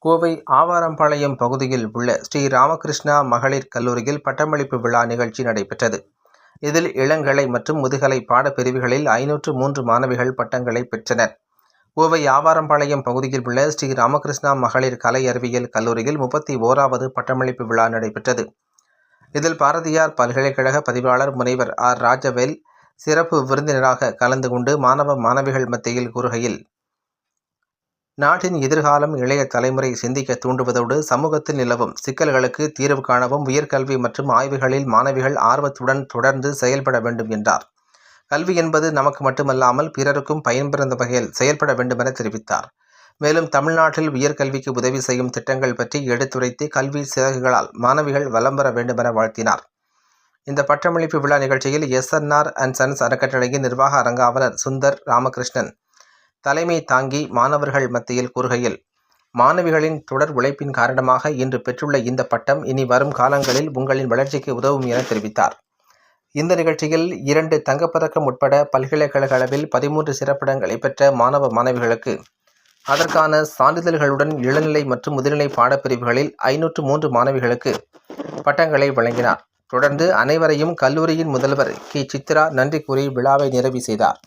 கோவை ஆவாரம்பாளையம் பகுதியில் உள்ள ஸ்ரீ ராமகிருஷ்ணா மகளிர் கல்லூரியில் பட்டமளிப்பு விழா நிகழ்ச்சி நடைபெற்றது. இதில் இளங்கலை மற்றும் முதுகலை பாடப்பிரிவுகளில் 503 மாணவிகள் பட்டங்களை பெற்றனர். கோவை ஆவாரம்பாளையம் பகுதியில் உள்ள ஸ்ரீ ராமகிருஷ்ணா மகளிர் கலை அறிவியல் கல்லூரியில் 31வது பட்டமளிப்பு விழா நடைபெற்றது. இதில் பாரதியார் பல்கலைக்கழக பதிவாளர் முனைவர் ஆர். ராஜவேல் சிறப்பு விருந்தினராக கலந்து கொண்டு மாணவ மாணவிகள் மத்தியில் கூறுகையில், நாட்டின் எதிர்காலம் இளைய தலைமுறை சிந்திக்க தூண்டுவதோடு சமூகத்தில் நிலவும் சிக்கல்களுக்கு தீர்வு காணவும் உயர்கல்வி மற்றும் ஆய்வுகளில் மாணவிகள் ஆர்வத்துடன் தொடர்ந்து செயல்பட வேண்டும் என்றார். கல்வி என்பது நமக்கு மட்டுமல்லாமல் பிறருக்கும் பயன்பெறும் வகையில் செயல்பட வேண்டும் என தெரிவித்தார். மேலும் தமிழ்நாட்டில் உயர்கல்விக்கு உதவி செய்யும் திட்டங்கள் பற்றி எடுத்துரைத்து கல்வி சிறகுகளால் மாணவிகள் வலம் பெற வேண்டும் என வாழ்த்தினார். இந்த பட்டமளிப்பு விழா நிகழ்ச்சியில் எஸ்என்ஆர் அண்ட் சன்ஸ் அறக்கட்டளையின் நிர்வாக அரங்காவலர் சுந்தர் ராமகிருஷ்ணன் தலைமை தாங்கி மாணவர்கள் மத்தியில் கூறுகையில், மாணவிகளின் தொடர் உழைப்பின் காரணமாக இன்று பெற்றுள்ள இந்த பட்டம் இனி வரும் காலங்களில் உங்களின் வளர்ச்சிக்கு உதவும் என தெரிவித்தார். இந்த நிகழ்ச்சியில் 2 தங்கப்பதக்கம் உட்பட பல்கலைக்கழக அளவில் 13 சிறப்பிடங்களை பெற்ற மாணவ மாணவிகளுக்கு அதற்கான சான்றிதழ்களுடன் இளநிலை மற்றும் முதுநிலை பாடப்பிரிவுகளில் 503 மாணவிகளுக்கு பட்டங்களை வழங்கினார். தொடர்ந்து அனைவரையும் கல்லூரியின் முதல்வர் கி. சித்ரா நன்றி கூறி விழாவை நிறைவு செய்தார்.